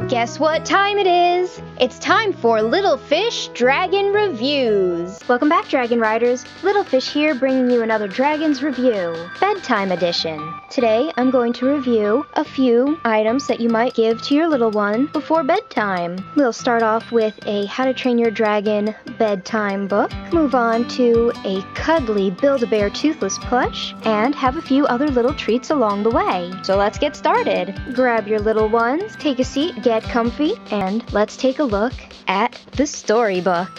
Guess what time it is? It's time for Little Fish Dragon Reviews. Welcome back, Dragon Riders. Little Fish here, bringing you another Dragon's Review, Bedtime Edition. Today, I'm going to review a few items that you might give to your little one before bedtime. We'll start off with a How to Train Your Dragon bedtime book, move on to a cuddly Build-A-Bear Toothless Plush, and have a few other little treats along the way. So let's get started. Grab your little ones, take a seat, get comfy, and let's take a look at the storybook.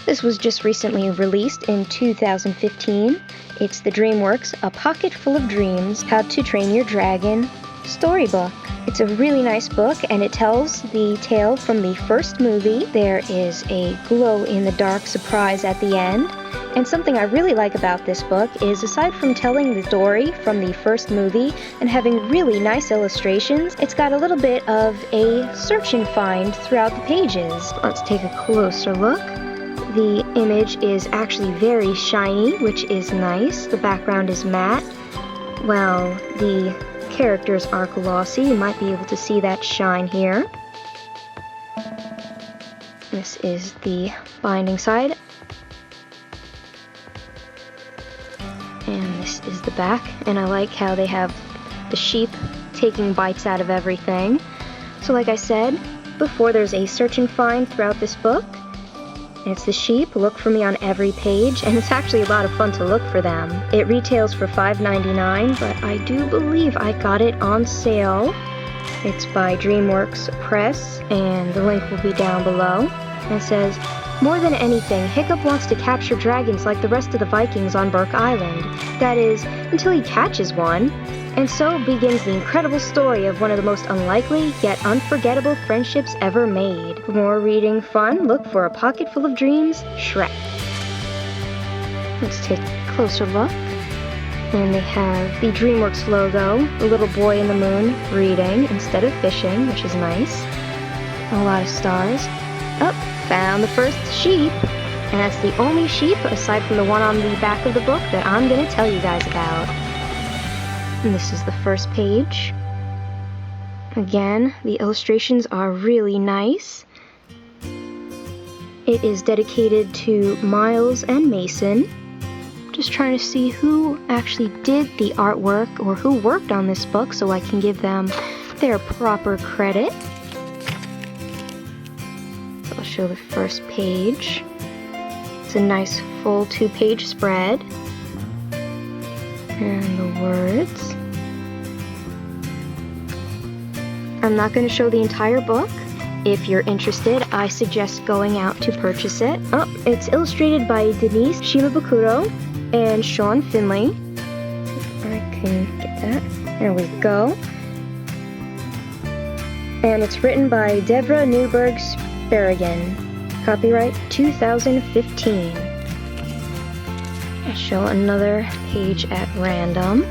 This was just recently released in 2015. It's the Dreamworks A Pocket Full of Dreams, How to Train Your Dragon storybook. It's a really nice book, and it tells the tale from the first movie. There is a glow-in-the-dark surprise at the end. And something I really like about this book is, aside from telling the story from the first movie and having really nice illustrations, it's got a little bit of a search and find throughout the pages. Let's take a closer look. The image is actually very shiny, which is nice. The background is matte, while the characters are glossy. You might be able to see that shine here. This is the binding side. And this is the back, and I like how they have the sheep taking bites out of everything. So like I said before, there's a search and find throughout this book. And it's the sheep. Look for me on every page, and it's actually a lot of fun to look for them. It retails for $5.99, but I do believe I got it on sale. It's by Dreamworks Press, and the link will be down below. And it says, "More than anything, Hiccup wants to capture dragons like the rest of the Vikings on Burke Island. That is, until he catches one. And so begins the incredible story of one of the most unlikely yet unforgettable friendships ever made." For more reading fun, look for A Pocket Full of Dreams, Shrek. Let's take a closer look. And they have the Dreamworks logo, the little boy in the moon reading instead of fishing, which is nice. A lot of stars. Oh, found the first sheep. And that's the only sheep, aside from the one on the back of the book, that I'm going to tell you guys about. And this is the first page. Again, the illustrations are really nice. It is dedicated to Miles and Mason. Just trying to see who actually did the artwork or who worked on this book so I can give them their proper credit. So I'll show the first page. It's a nice full 2-page spread. And the words. I'm not going to show the entire book. If you're interested, I suggest going out to purchase it. Oh, it's illustrated by Denise Shimabukuro and Sean Finley. If I can get that. There we go. And it's written by Devra Newberg-Speragan. Copyright 2015. I'll show another page at random.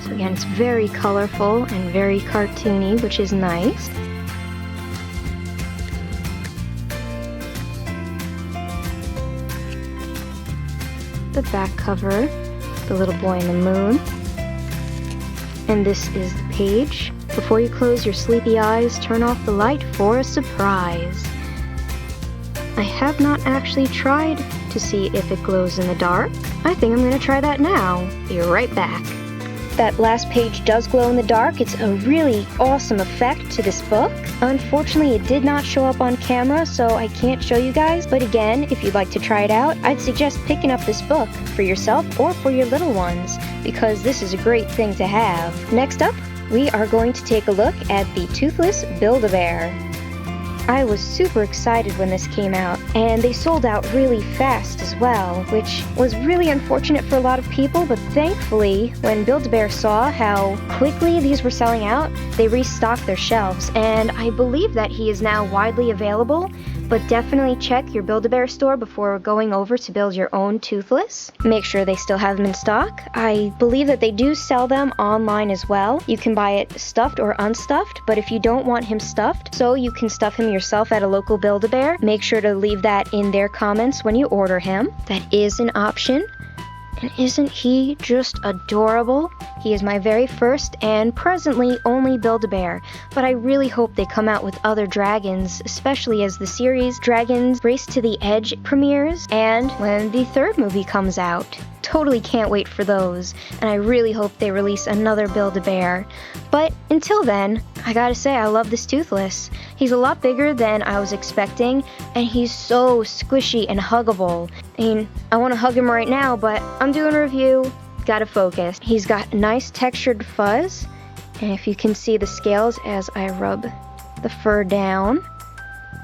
So again, it's very colorful and very cartoony, which is nice. The back cover, the little boy in the moon. And this is the page. Before you close your sleepy eyes, turn off the light for a surprise. I have not actually tried to see if it glows in the dark. I think I'm going to try that now. Be right back. That last page does glow in the dark. It's a really awesome effect to this book. Unfortunately, it did not show up on camera, so I can't show you guys. But again, if you'd like to try it out, I'd suggest picking up this book for yourself or for your little ones, because this is a great thing to have. Next up, we are going to take a look at the Toothless Build-A-Bear. I was super excited when this came out, and they sold out really fast as well, which was really unfortunate for a lot of people, but thankfully, when Build-A-Bear saw how quickly these were selling out, they restocked their shelves, and I believe that he is now widely available, but definitely check your Build-A-Bear store before going over to build your own Toothless. Make sure they still have them in stock. I believe that they do sell them online as well. You can buy it stuffed or unstuffed, but if you don't want him stuffed, so you can stuff him yourself at a local Build-A-Bear, make sure to leave that in their comments when you order him. That is an option. And isn't he just adorable? He is my very first and presently only Build-A-Bear, but I really hope they come out with other dragons, especially as the series Dragons Race to the Edge premieres and when the third movie comes out. Totally can't wait for those, and I really hope they release another Build-A-Bear. But until then, I gotta say I love this Toothless. He's a lot bigger than I was expecting, and he's so squishy and huggable. I mean, I want to hug him right now, but I'm doing a review, gotta focus. He's got nice textured fuzz, and if you can see the scales as I rub the fur down,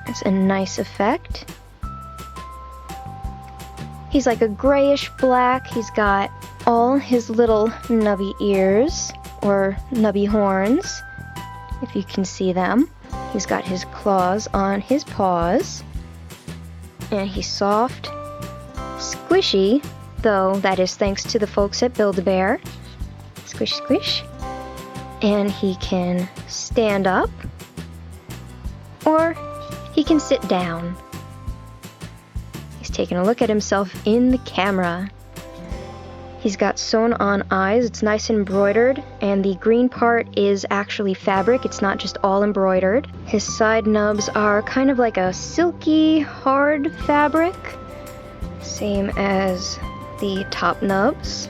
it's a nice effect. He's like a grayish black. He's got all his little nubby ears, or nubby horns, if you can see them. He's got his claws on his paws, and he's soft, squishy, though that is thanks to the folks at Build-A-Bear. Squish, squish. And he can stand up, or he can sit down. Taking a look at himself in the camera. He's got sewn on eyes. It's nice embroidered, and the green part is actually fabric. It's not just all embroidered. His side nubs are kind of like a silky, hard fabric, same as the top nubs.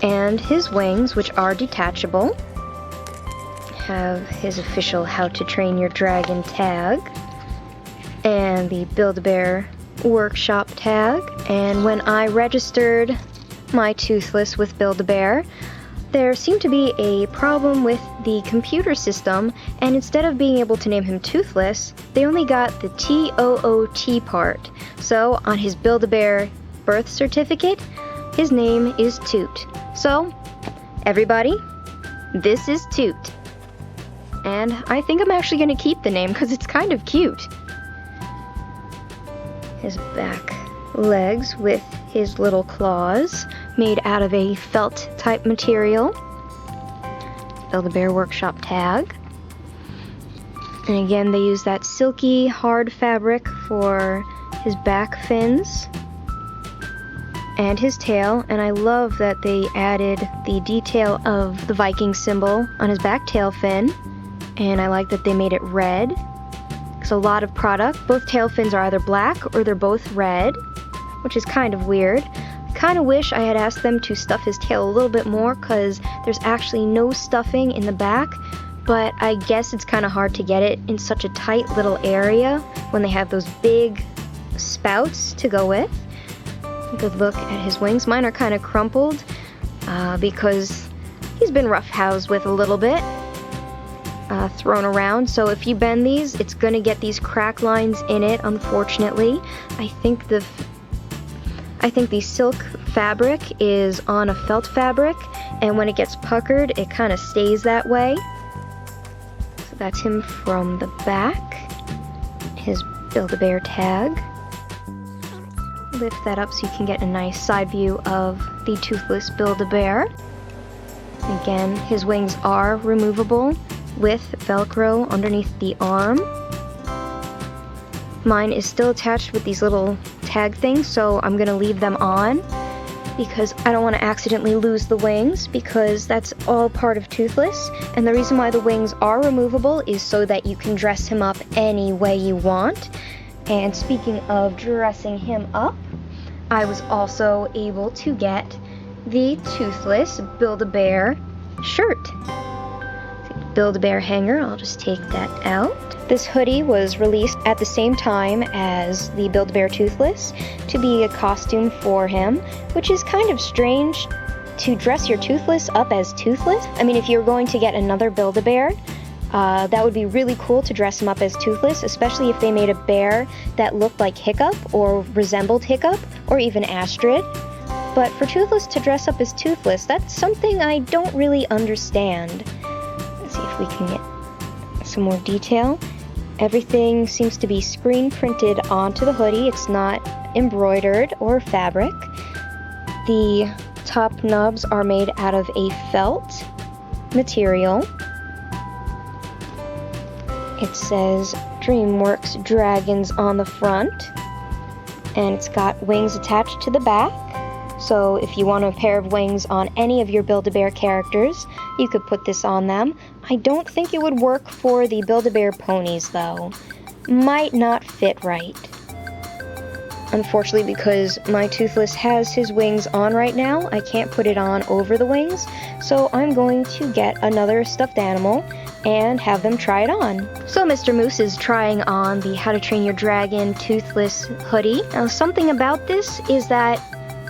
And his wings, which are detachable, have his official How to Train Your Dragon tag, and the Build-A-Bear workshop tag. And when I registered my Toothless with Build-A-Bear, there seemed to be a problem with the computer system, and instead of being able to name him Toothless, they only got the T-O-O-T part. So on his Build-A-Bear birth certificate, his name is Toot. So, everybody, this is Toot. And I think I'm actually going to keep the name because it's kind of cute. His back legs with his little claws made out of a felt type material. Build-A-Bear workshop tag. And again, they use that silky hard fabric for his back fins and his tail, and I love that they added the detail of the Viking symbol on his back tail fin, and I like that they made it red. It's a lot of product. Both tail fins are either black or they're both red, which is kind of weird. I kind of wish I had asked them to stuff his tail a little bit more because there's actually no stuffing in the back, but I guess it's kind of hard to get it in such a tight little area when they have those big spouts to go with. Good look at his wings. Mine are kind of crumpled because he's been rough-housed with a little bit. Thrown around, so if you bend these, it's gonna get these crack lines in it, unfortunately. I think the silk fabric is on a felt fabric, and when it gets puckered, it kind of stays that way. So that's him from the back. His Build-A-Bear tag. Lift that up so you can get a nice side view of the Toothless Build-A-Bear. Again, his wings are removable with Velcro underneath the arm. Mine is still attached with these little tag things, so I'm gonna leave them on because I don't want to accidentally lose the wings, because that's all part of Toothless. And the reason why the wings are removable is so that you can dress him up any way you want. And speaking of dressing him up, I was also able to get the Toothless Build-A-Bear shirt. Build-A-Bear hanger, I'll just take that out. This hoodie was released at the same time as the Build-A-Bear Toothless to be a costume for him, which is kind of strange to dress your Toothless up as Toothless. I mean, if you're going to get another Build-A-Bear, that would be really cool to dress him up as Toothless, especially if they made a bear that looked like Hiccup or resembled Hiccup or even Astrid. But for Toothless to dress up as Toothless, that's something I don't really understand. Let's see if we can get some more detail. Everything seems to be screen printed onto the hoodie. It's not embroidered or fabric. The top nubs are made out of a felt material. It says Dreamworks Dragons on the front, and it's got wings attached to the back, So if you want a pair of wings on any of your Build-A-Bear characters, you could put this on them. I don't think it would work for the Build-A-Bear ponies though. Might not fit right. Unfortunately, because my Toothless has his wings on right now, I can't put it on over the wings, so I'm going to get another stuffed animal and have them try it on. So Mr. Moose is trying on the How to Train Your Dragon Toothless hoodie. Now something about this is that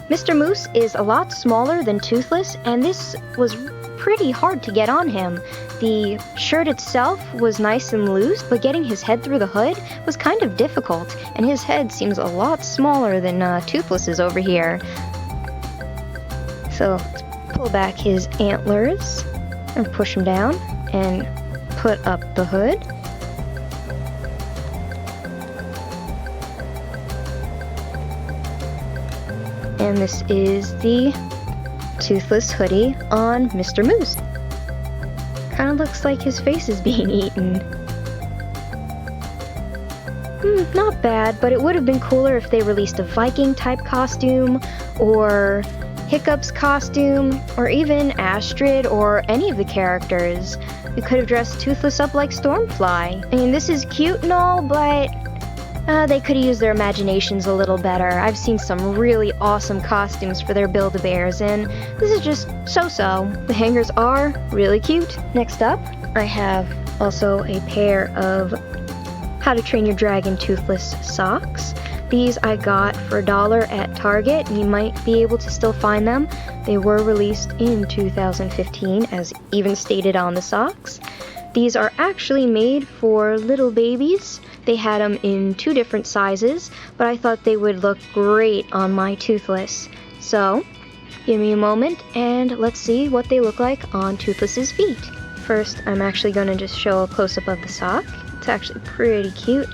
Mr. Moose is a lot smaller than Toothless, and this was pretty hard to get on him. The shirt itself was nice and loose, but getting his head through the hood was kind of difficult, and his head seems a lot smaller than Toothless's over here. So let's pull back his antlers and push him down and put up the hood. And this is the Toothless hoodie on Mr. Moose. Kind of looks like his face is being eaten. Not bad, but it would have been cooler if they released a Viking type costume, or Hiccup's costume, or even Astrid, or any of the characters. You could have dressed Toothless up like Stormfly. I mean, this is cute and all, but they could have used their imaginations a little better. I've seen some really awesome costumes for their Build-A-Bears, and this is just so-so. The hangers are really cute. Next up, I have also a pair of How to Train Your Dragon Toothless socks. These I got for $1 at Target. You might be able to still find them. They were released in 2015, as even stated on the socks. These are actually made for little babies. They had them in 2 different sizes, but I thought they would look great on my Toothless. So, give me a moment and let's see what they look like on Toothless's feet. First, I'm actually going to just show a close-up of the sock. It's actually pretty cute.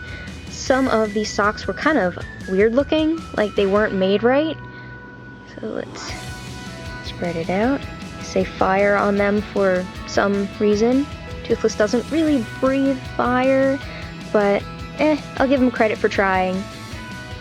Some of these socks were kind of weird looking, like they weren't made right. So let's spread it out. Say fire on them for some reason. Toothless doesn't really breathe fire, but I'll give him credit for trying.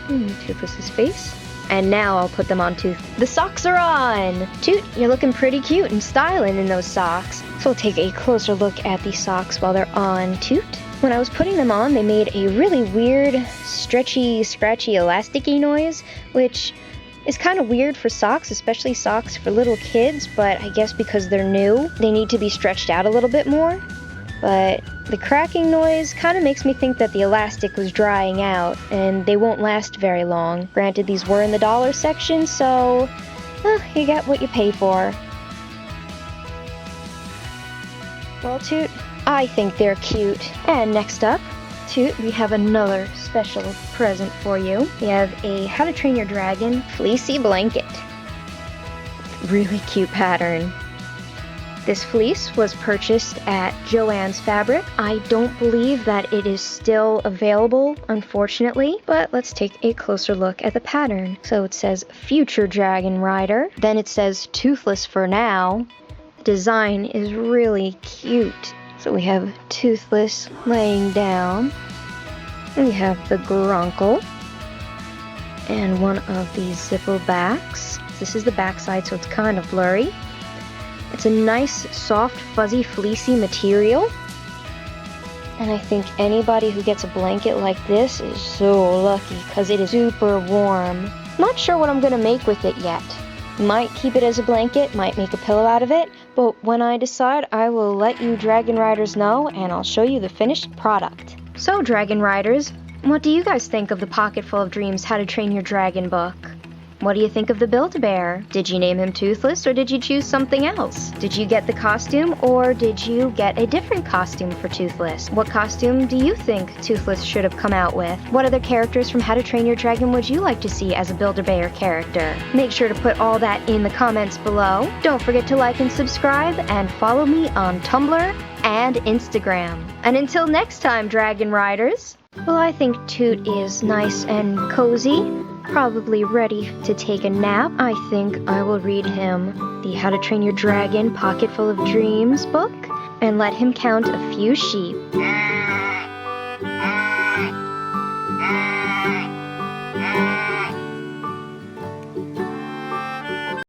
Toothless's face. And now I'll put them on Toot. The socks are on! Toot, you're looking pretty cute and styling in those socks. So we'll take a closer look at these socks while they're on Toot. When I was putting them on, they made a really weird, stretchy, scratchy, elasticy noise, which is kind of weird for socks, especially socks for little kids, but I guess because they're new, they need to be stretched out a little bit more. But the cracking noise kind of makes me think that the elastic was drying out, and they won't last very long. Granted, these were in the dollar section, so you get what you pay for. Well, Toot, I think they're cute. And next up, Toot, we have another special present for you. We have a How to Train Your Dragon fleecy blanket. Really cute pattern. This fleece was purchased at Joann's Fabric. I don't believe that it is still available, unfortunately, but let's take a closer look at the pattern. So it says Future Dragon Rider, then it says Toothless for now. The design is really cute. So we have Toothless laying down, we have the Grunkle, and one of these zipper backs. This is the back side, so it's kind of blurry. It's a nice, soft, fuzzy, fleecy material. And I think anybody who gets a blanket like this is so lucky, because it is super warm. Not sure what I'm going to make with it yet. Might keep it as a blanket, might make a pillow out of it, but when I decide, I will let you Dragon Riders know, and I'll show you the finished product. So, Dragon Riders, what do you guys think of the Pocket Full of Dreams How to Train Your Dragon book? What do you think of the Build-A-Bear? Did you name him Toothless, or did you choose something else? Did you get the costume, or did you get a different costume for Toothless? What costume do you think Toothless should have come out with? What other characters from How to Train Your Dragon would you like to see as a Build-A-Bear character? Make sure to put all that in the comments below. Don't forget to like and subscribe, and follow me on Tumblr and Instagram. And until next time, Dragon Riders. Well, I think Toot is nice and cozy. Probably ready to take a nap. I think I will read him the How to Train Your Dragon Pocket Full of Dreams book and let him count a few sheep.